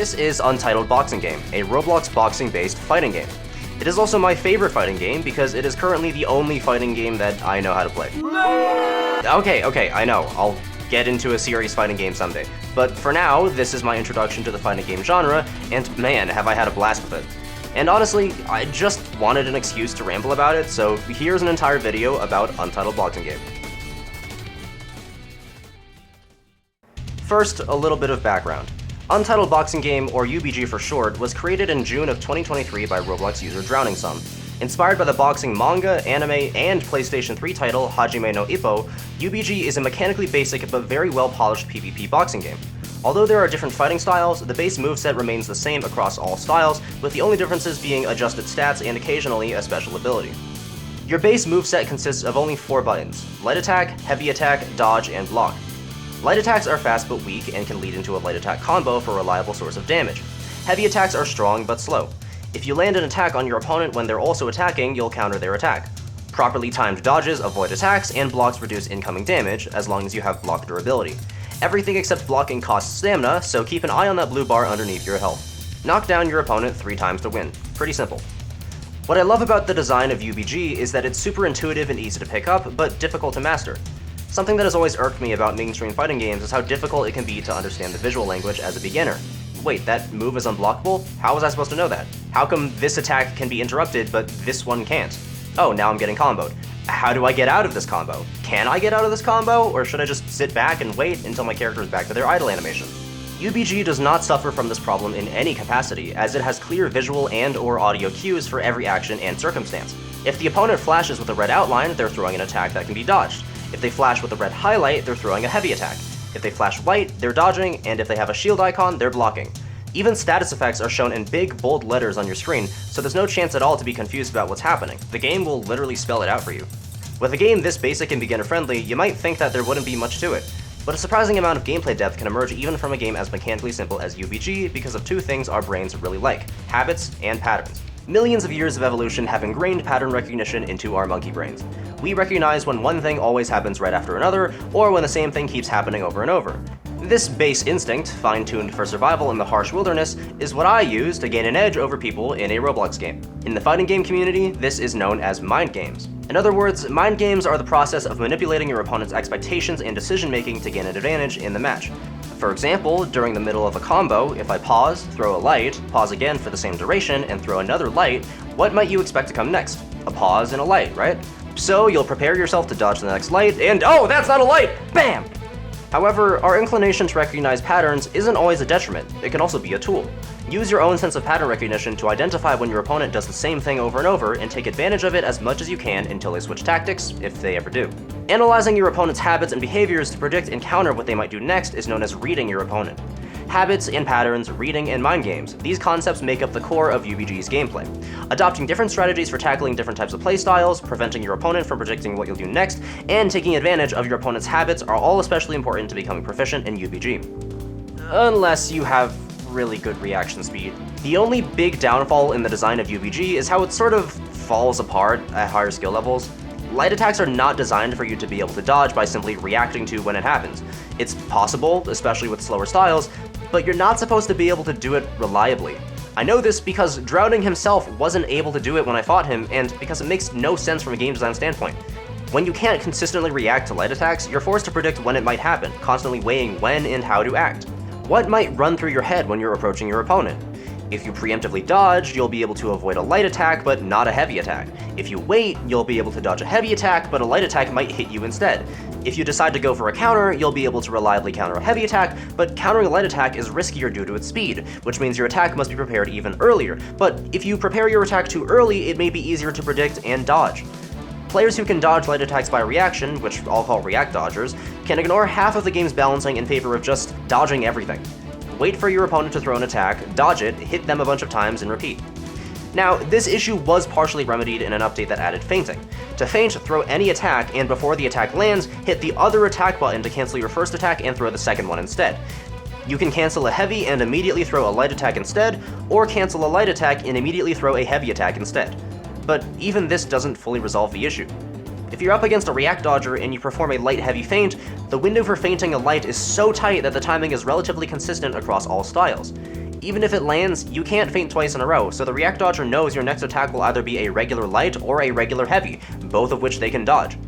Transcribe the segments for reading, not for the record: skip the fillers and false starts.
This is Untitled Boxing Game, a Roblox boxing-based fighting game. It is also my favorite fighting game because it is currently the only fighting game that I know how to play. Okay, I know, I'll get into a serious fighting game someday. But for now, this is my introduction to the fighting game genre, and man, have I had a blast with it. And honestly, I just wanted an excuse to ramble about it, so here's an entire video about Untitled Boxing Game. First, a little bit of background. Untitled Boxing Game, or UBG for short, was created in June of 2023 by Roblox user Drowning Some. Inspired by the boxing manga, anime, and PlayStation 3 title Hajime no Ippo, UBG is a mechanically basic but very well-polished PvP boxing game. Although there are different fighting styles, the base moveset remains the same across all styles, with the only differences being adjusted stats and occasionally a special ability. Your base moveset consists of only 4 buttons: light attack, heavy attack, dodge, and block. Light attacks are fast but weak and can lead into a light attack combo for a reliable source of damage. Heavy attacks are strong but slow. If you land an attack on your opponent when they're also attacking, you'll counter their attack. Properly timed dodges avoid attacks, and blocks reduce incoming damage, as long as you have block durability. Everything except blocking costs stamina, so keep an eye on that blue bar underneath your health. Knock down your opponent 3 times to win. Pretty simple. What I love about the design of UBG is that it's super intuitive and easy to pick up, but difficult to master. Something that has always irked me about mainstream fighting games is how difficult it can be to understand the visual language as a beginner. Wait, that move is unblockable? How was I supposed to know that? How come this attack can be interrupted, but this one can't? Oh, now I'm getting comboed. How do I get out of this combo? Can I get out of this combo, or should I just sit back and wait until my character is back to their idle animation? UBG does not suffer from this problem in any capacity, as it has clear visual and/or audio cues for every action and circumstance. If the opponent flashes with a red outline, they're throwing an attack that can be dodged. If they flash with a red highlight, they're throwing a heavy attack. If they flash white, they're dodging, and if they have a shield icon, they're blocking. Even status effects are shown in big, bold letters on your screen, so there's no chance at all to be confused about what's happening. The game will literally spell it out for you. With a game this basic and beginner-friendly, you might think that there wouldn't be much to it, but a surprising amount of gameplay depth can emerge even from a game as mechanically simple as UBG because of 2 things our brains really like: habits and patterns. Millions of years of evolution have ingrained pattern recognition into our monkey brains. We recognize when one thing always happens right after another, or when the same thing keeps happening over and over. This base instinct, fine-tuned for survival in the harsh wilderness, is what I use to gain an edge over people in a Roblox game. In the fighting game community, this is known as mind games. In other words, mind games are the process of manipulating your opponent's expectations and decision-making to gain an advantage in the match. For example, during the middle of a combo, if I pause, throw a light, pause again for the same duration, and throw another light, what might you expect to come next? A pause and a light, right? So you'll prepare yourself to dodge the next light, and oh, that's not a light! Bam! However, our inclination to recognize patterns isn't always a detriment. It can also be a tool. Use your own sense of pattern recognition to identify when your opponent does the same thing over and over, and take advantage of it as much as you can until they switch tactics, if they ever do. Analyzing your opponent's habits and behaviors to predict and counter what they might do next is known as reading your opponent. Habits and patterns, reading, and mind games, these concepts make up the core of UBG's gameplay. Adopting different strategies for tackling different types of playstyles, preventing your opponent from predicting what you'll do next, and taking advantage of your opponent's habits are all especially important to becoming proficient in UBG. Unless you have really good reaction speed. The only big downfall in the design of UBG is how it sort of falls apart at higher skill levels. Light attacks are not designed for you to be able to dodge by simply reacting to when it happens. It's possible, especially with slower styles, but you're not supposed to be able to do it reliably. I know this because Drowning himself wasn't able to do it when I fought him, and because it makes no sense from a game design standpoint. When you can't consistently react to light attacks, you're forced to predict when it might happen, constantly weighing when and how to act. What might run through your head when you're approaching your opponent? If you preemptively dodge, you'll be able to avoid a light attack, but not a heavy attack. If you wait, you'll be able to dodge a heavy attack, but a light attack might hit you instead. If you decide to go for a counter, you'll be able to reliably counter a heavy attack, but countering a light attack is riskier due to its speed, which means your attack must be prepared even earlier. But if you prepare your attack too early, it may be easier to predict and dodge. Players who can dodge light attacks by reaction, which I'll call react dodgers, can ignore half of the game's balancing in favor of just dodging everything. Wait for your opponent to throw an attack, dodge it, hit them a bunch of times, and repeat. Now, this issue was partially remedied in an update that added feinting. To feint, throw any attack, and before the attack lands, hit the other attack button to cancel your first attack and throw the second one instead. You can cancel a heavy and immediately throw a light attack instead, or cancel a light attack and immediately throw a heavy attack instead. But even this doesn't fully resolve the issue. If you're up against a react dodger and you perform a light-heavy feint, the window for feinting a light is so tight that the timing is relatively consistent across all styles. Even if it lands, you can't feint twice in a row, so the React Dodger knows your next attack will either be a regular light or a regular heavy, both of which they can dodge.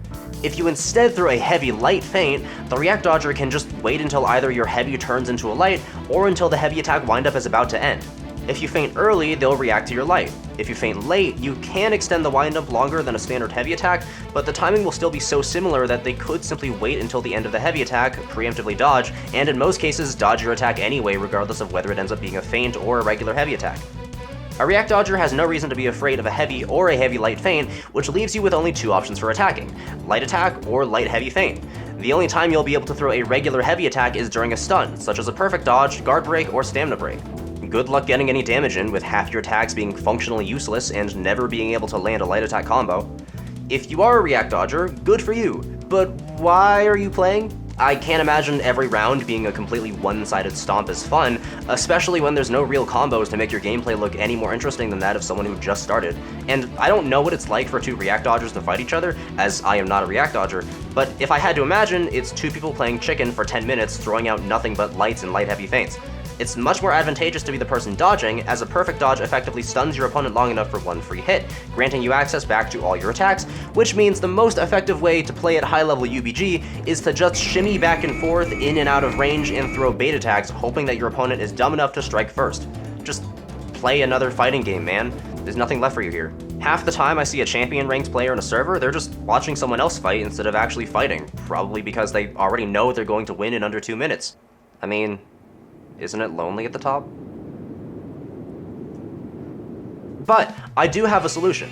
If you instead throw a heavy light feint, the React Dodger can just wait until either your heavy turns into a light or until the heavy attack windup is about to end. If you feint early, they'll react to your light. If you feint late, you can extend the windup longer than a standard heavy attack, but the timing will still be so similar that they could simply wait until the end of the heavy attack, preemptively dodge, and in most cases dodge your attack anyway regardless of whether it ends up being a feint or a regular heavy attack. A React Dodger has no reason to be afraid of a heavy or a heavy light feint, which leaves you with only two options for attacking: light attack or light heavy feint. The only time you'll be able to throw a regular heavy attack is during a stun, such as a perfect dodge, guard break, or stamina break. Good luck getting any damage in with half your attacks being functionally useless and never being able to land a light attack combo. If you are a React Dodger, good for you, but why are you playing? I can't imagine every round being a completely one-sided stomp is fun, especially when there's no real combos to make your gameplay look any more interesting than that of someone who just started. And I don't know what it's like for two React Dodgers to fight each other, as I am not a React Dodger, but if I had to imagine, it's two people playing chicken for 10 minutes throwing out nothing but lights and light heavy feints. It's much more advantageous to be the person dodging, as a perfect dodge effectively stuns your opponent long enough for one free hit, granting you access back to all your attacks, which means the most effective way to play at high-level UBG is to just shimmy back and forth in and out of range and throw bait attacks, hoping that your opponent is dumb enough to strike first. Just play another fighting game, man. There's nothing left for you here. Half the time I see a champion-ranked player in a server, they're just watching someone else fight instead of actually fighting, probably because they already know they're going to win in under 2 minutes. I mean, isn't it lonely at the top? But I do have a solution.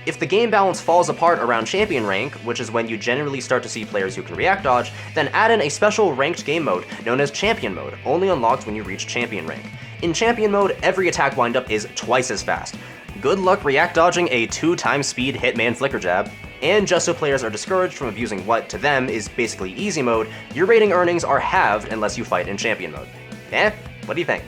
If the game balance falls apart around champion rank, which is when you generally start to see players who can react dodge, then add in a special ranked game mode known as champion mode, only unlocked when you reach champion rank. In champion mode, every attack windup is twice as fast. Good luck react dodging a 2x speed Hitman flicker jab. And just so players are discouraged from abusing what, to them, is basically easy mode, your rating earnings are halved unless you fight in champion mode. What do you think?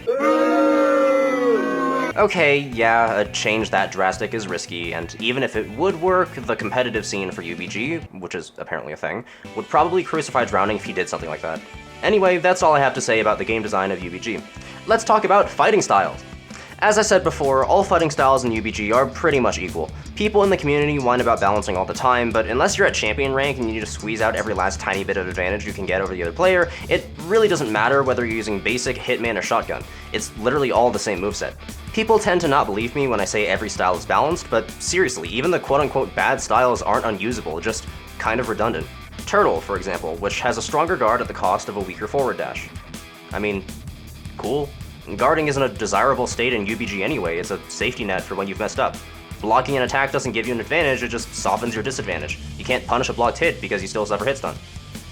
Okay, yeah, a change that drastic is risky, and even if it would work, the competitive scene for UBG, which is apparently a thing, would probably crucify Drowning if he did something like that. Anyway, that's all I have to say about the game design of UBG. Let's talk about fighting styles. As I said before, all fighting styles in UBG are pretty much equal. People in the community whine about balancing all the time, but unless you're at champion rank and you need to squeeze out every last tiny bit of advantage you can get over the other player, it really doesn't matter whether you're using basic, hitman, or shotgun. It's literally all the same moveset. People tend to not believe me when I say every style is balanced, but seriously, even the quote-unquote bad styles aren't unusable, just kind of redundant. Turtle, for example, which has a stronger guard at the cost of a weaker forward dash. I mean, cool. Guarding isn't a desirable state in UBG anyway, it's a safety net for when you've messed up. Blocking an attack doesn't give you an advantage, it just softens your disadvantage. You can't punish a blocked hit because you still suffer hit stun.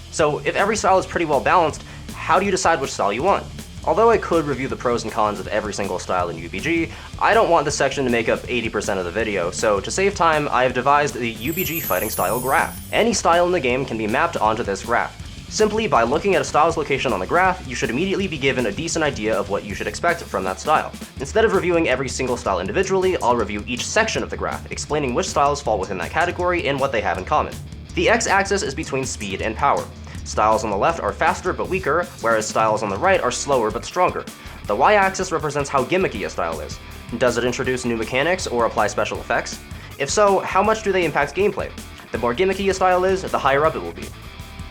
So if every style is pretty well balanced, how do you decide which style you want? Although I could review the pros and cons of every single style in UBG, I don't want this section to make up 80% of the video, so to save time, I have devised the UBG fighting style graph. Any style in the game can be mapped onto this graph. Simply by looking at a style's location on the graph, you should immediately be given a decent idea of what you should expect from that style. Instead of reviewing every single style individually, I'll review each section of the graph, explaining which styles fall within that category and what they have in common. The x-axis is between speed and power. Styles on the left are faster but weaker, whereas styles on the right are slower but stronger. The y-axis represents how gimmicky a style is. Does it introduce new mechanics or apply special effects? If so, how much do they impact gameplay? The more gimmicky a style is, the higher up it will be.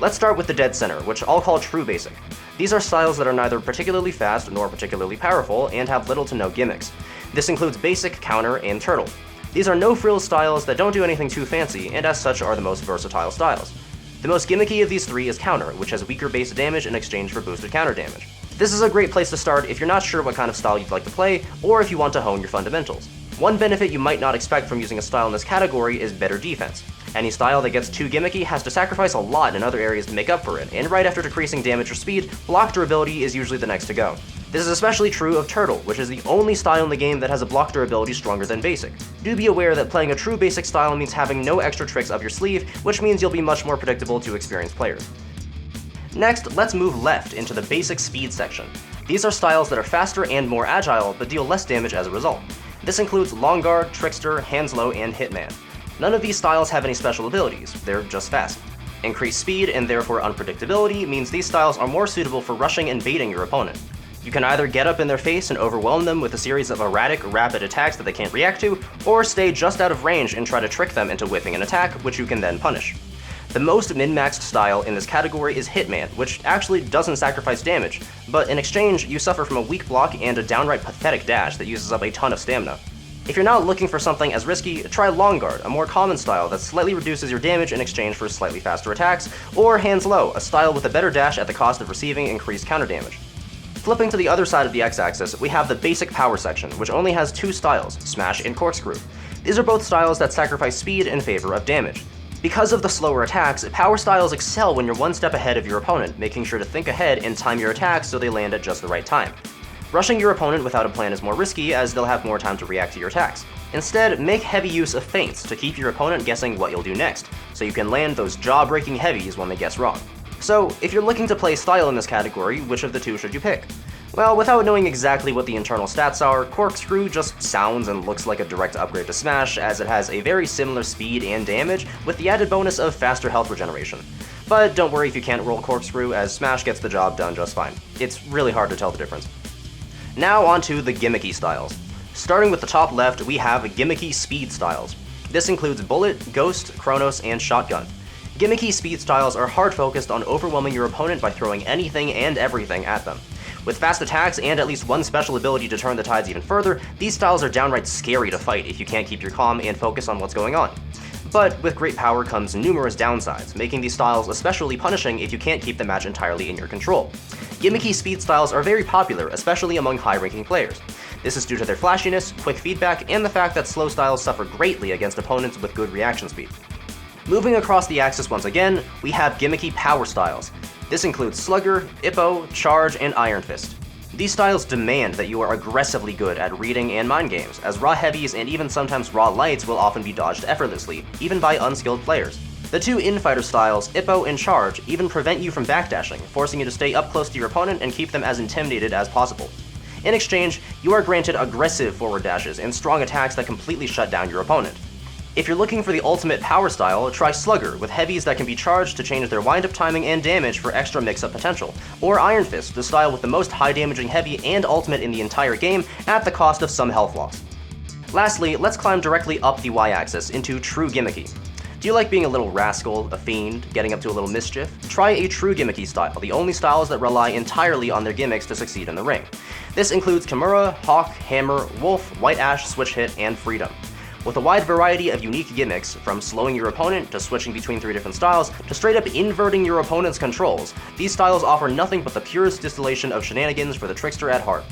Let's start with the dead center, which I'll call true basic. These are styles that are neither particularly fast nor particularly powerful and have little to no gimmicks. This includes basic, counter, and turtle. These are no-frills styles that don't do anything too fancy, and as such are the most versatile styles. The most gimmicky of these three is counter, which has weaker base damage in exchange for boosted counter damage. This is a great place to start if you're not sure what kind of style you'd like to play, or if you want to hone your fundamentals. One benefit you might not expect from using a style in this category is better defense. Any style that gets too gimmicky has to sacrifice a lot in other areas to make up for it, and right after decreasing damage or speed, block durability is usually the next to go. This is especially true of Turtle, which is the only style in the game that has a block durability stronger than basic. Do be aware that playing a true basic style means having no extra tricks up your sleeve, which means you'll be much more predictable to experienced players. Next, let's move left into the basic speed section. These are styles that are faster and more agile, but deal less damage as a result. This includes Long Guard, Trickster, Hanslow, and Hitman. None of these styles have any special abilities, they're just fast. Increased speed and therefore unpredictability means these styles are more suitable for rushing and baiting your opponent. You can either get up in their face and overwhelm them with a series of erratic, rapid attacks that they can't react to, or stay just out of range and try to trick them into whiffing an attack, which you can then punish. The most min-maxed style in this category is Hitman, which actually doesn't sacrifice damage, but in exchange, you suffer from a weak block and a downright pathetic dash that uses up a ton of stamina. If you're not looking for something as risky, try Long Guard, a more common style that slightly reduces your damage in exchange for slightly faster attacks, or Hands Low, a style with a better dash at the cost of receiving increased counter damage. Flipping to the other side of the x-axis, we have the basic power section, which only has two styles, Smash and Corkscrew. These are both styles that sacrifice speed in favor of damage. Because of the slower attacks, power styles excel when you're one step ahead of your opponent, making sure to think ahead and time your attacks so they land at just the right time. Rushing your opponent without a plan is more risky, as they'll have more time to react to your attacks. Instead, make heavy use of feints to keep your opponent guessing what you'll do next, so you can land those jaw-breaking heavies when they guess wrong. So, if you're looking to play style in this category, which of the two should you pick? Well, without knowing exactly what the internal stats are, Corkscrew just sounds and looks like a direct upgrade to Smash, as it has a very similar speed and damage, with the added bonus of faster health regeneration. But don't worry if you can't roll Corkscrew, as Smash gets the job done just fine. It's really hard to tell the difference. Now onto the Gimmicky styles. Starting with the top left, we have Gimmicky speed styles. This includes Bullet, Ghost, Chronos, and Shotgun. Gimmicky speed styles are hard focused on overwhelming your opponent by throwing anything and everything at them. With fast attacks and at least one special ability to turn the tides even further, these styles are downright scary to fight if you can't keep your calm and focus on what's going on. But with great power comes numerous downsides, making these styles especially punishing if you can't keep the match entirely in your control. Gimmicky speed styles are very popular, especially among high-ranking players. This is due to their flashiness, quick feedback, and the fact that slow styles suffer greatly against opponents with good reaction speed. Moving across the axis once again, we have Gimmicky power styles. This includes Slugger, Ippo, Charge, and Iron Fist. These styles demand that you are aggressively good at reading and mind games, as raw heavies and even sometimes raw lights will often be dodged effortlessly, even by unskilled players. The two infighter styles, Ippo and Charge, even prevent you from backdashing, forcing you to stay up close to your opponent and keep them as intimidated as possible. In exchange, you are granted aggressive forward dashes and strong attacks that completely shut down your opponent. If you're looking for the ultimate power style, try Slugger, with heavies that can be charged to change their wind-up timing and damage for extra mix-up potential, or Iron Fist, the style with the most high-damaging heavy and ultimate in the entire game at the cost of some health loss. Lastly, let's climb directly up the y-axis into True Gimmicky. Do you like being a little rascal, a fiend, getting up to a little mischief? Try a True Gimmicky style, the only styles that rely entirely on their gimmicks to succeed in the ring. This includes Kimura, Hawk, Hammer, Wolf, White Ash, Switch Hit, and Freedom. With a wide variety of unique gimmicks, from slowing your opponent to switching between 3 different styles, to straight up inverting your opponent's controls, these styles offer nothing but the purest distillation of shenanigans for the trickster at heart.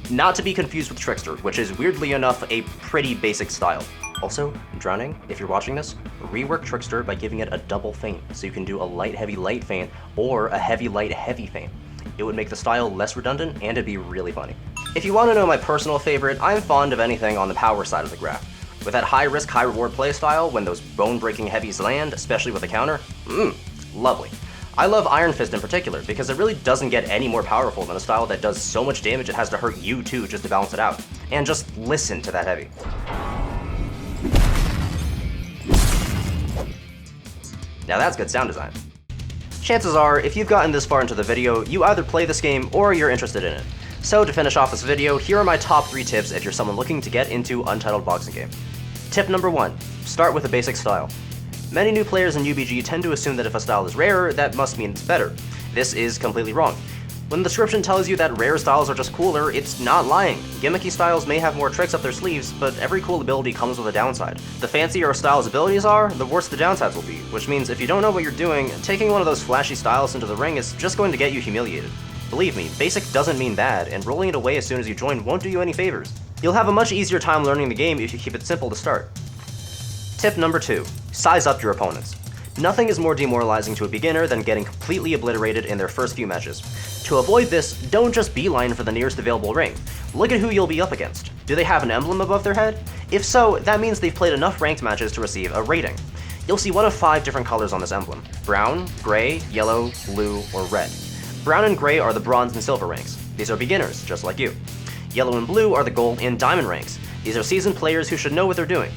Not to be confused with Trickster, which is weirdly enough a pretty basic style. Also, Drowning, if you're watching this, rework Trickster by giving it a double feint, so you can do a light heavy light feint or a heavy light heavy feint. It would make the style less redundant and it'd be really funny. If you want to know my personal favorite, I'm fond of anything on the power side of the graph. With that high risk, high reward playstyle, when those bone-breaking heavies land, especially with a counter, lovely. I love Iron Fist in particular, because it really doesn't get any more powerful than a style that does so much damage it has to hurt you too just to balance it out. And just listen to that heavy. Now that's good sound design. Chances are, if you've gotten this far into the video, you either play this game or you're interested in it. So to finish off this video, here are my top 3 tips if you're someone looking to get into Untitled boxing game. Tip number 1, start with a basic style. Many new players in UBG tend to assume that if a style is rarer, that must mean it's better. This is completely wrong. When the description tells you that rare styles are just cooler, it's not lying. Gimmicky styles may have more tricks up their sleeves, but every cool ability comes with a downside. The fancier a style's abilities are, the worse the downsides will be, which means if you don't know what you're doing, taking one of those flashy styles into the ring is just going to get you humiliated. Believe me, basic doesn't mean bad, and rolling it away as soon as you join won't do you any favors. You'll have a much easier time learning the game if you keep it simple to start. Tip number 2, size up your opponents. Nothing is more demoralizing to a beginner than getting completely obliterated in their first few matches. To avoid this, don't just beeline for the nearest available ring. Look at who you'll be up against. Do they have an emblem above their head? If so, that means they've played enough ranked matches to receive a rating. You'll see one of 5 different colors on this emblem: brown, gray, yellow, blue, or red. Brown and gray are the bronze and silver ranks. These are beginners, just like you. Yellow and blue are the gold and diamond ranks. These are seasoned players who should know what they're doing.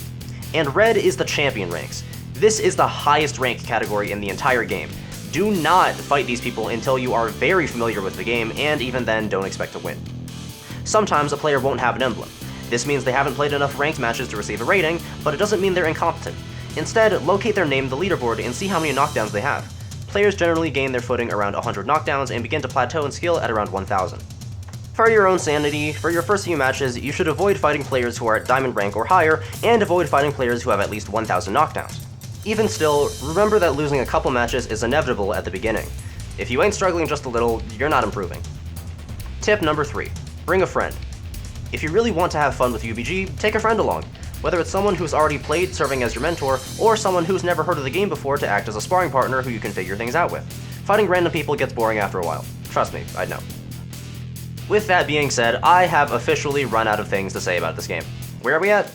And red is the champion ranks. This is the highest ranked category in the entire game. Do not fight these people until you are very familiar with the game, and even then, don't expect to win. Sometimes a player won't have an emblem. This means they haven't played enough ranked matches to receive a rating, but it doesn't mean they're incompetent. Instead, locate their name in the leaderboard and see how many knockdowns they have. Players generally gain their footing around 100 knockdowns and begin to plateau in skill at around 1000. For your own sanity, for your first few matches, you should avoid fighting players who are at diamond rank or higher, and avoid fighting players who have at least 1000 knockdowns. Even still, remember that losing a couple matches is inevitable at the beginning. If you ain't struggling just a little, you're not improving. Tip number 3. Bring a friend. If you really want to have fun with UBG, take a friend along. Whether it's someone who's already played serving as your mentor, or someone who's never heard of the game before to act as a sparring partner who you can figure things out with. Fighting random people gets boring after a while. Trust me, I know. With that being said, I have officially run out of things to say about this game. Where are we at?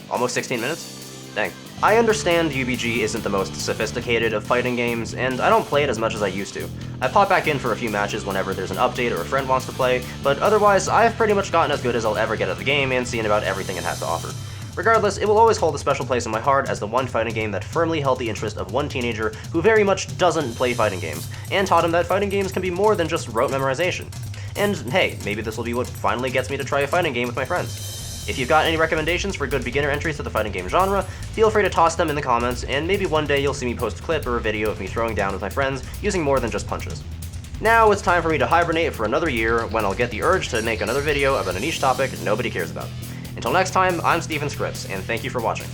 Almost 16 minutes? Dang. I understand UBG isn't the most sophisticated of fighting games, and I don't play it as much as I used to. I pop back in for a few matches whenever there's an update or a friend wants to play, but otherwise, I've pretty much gotten as good as I'll ever get at the game and seen about everything it has to offer. Regardless, it will always hold a special place in my heart as the one fighting game that firmly held the interest of one teenager who very much doesn't play fighting games, and taught him that fighting games can be more than just rote memorization. And hey, maybe this will be what finally gets me to try a fighting game with my friends. If you've got any recommendations for good beginner entries to the fighting game genre, feel free to toss them in the comments, and maybe one day you'll see me post a clip or a video of me throwing down with my friends using more than just punches. Now it's time for me to hibernate for another year when I'll get the urge to make another video about a niche topic nobody cares about. Until next time, I'm Steven Scripps, and thank you for watching.